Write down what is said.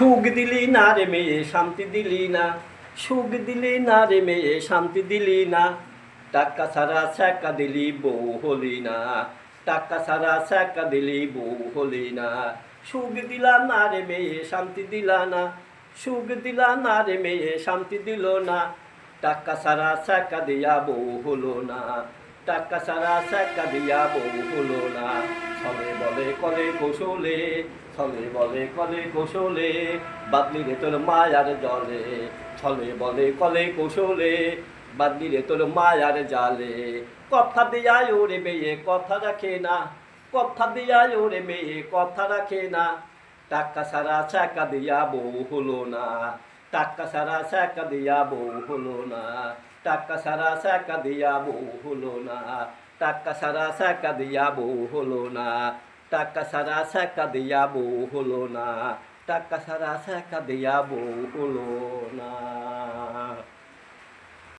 সুখ দিলি না রে মেয়ে শান্তি দিলি না, সুখ দিলি না রে মেয়ে শান্তি দিলি না, টাকা ছাড়া ছ্যাঁকা দিলি বউ হলি না, টাকা ছাড়া ছ্যাঁকা দিলি বউ হলি না। সুখ দিলা না রে মেয়ে শান্তি দিলা না, সুখ দিলা না রে মেয়ে শান্তি দিল না, টাকা ছাড়া ছ্যাঁকা দিয়া বউ হলো না, টাকা ছাড়া ছ্যাঁকা দিয়া বউ হলো না। ছলে বলে কলে কৌশলে, ছলে বলে কলে কৌশলে, বাদলি রে তোর মায়ার জলে, ছলে বলে কলে কৌশলে, বাদলি রে তোর মায়ার জালে। কথা দেয়ায় ওরে মেয়ে কথা রাখে না, কথা দেয়ায় ওরে মেয়ে কথা রাখে না, টাকা ছাড়া ছ্যাঁকা দিয়া বউ হলো না, টাকা ছাড়া ছ্যাঁকা দিয়া বউ হলো না, টাকা ছাড়া ছ্যাঁকা দিয়া বউ হলো না, টাকা ছাড়া ছ্যাঁকা দিয়া বউ হলো না, টাকা ছাড়া ছ্যাঁকা দিয়া বউ হলো না, টাকা ছাড়া ছ্যাঁকা দিয়া বউ হলো না।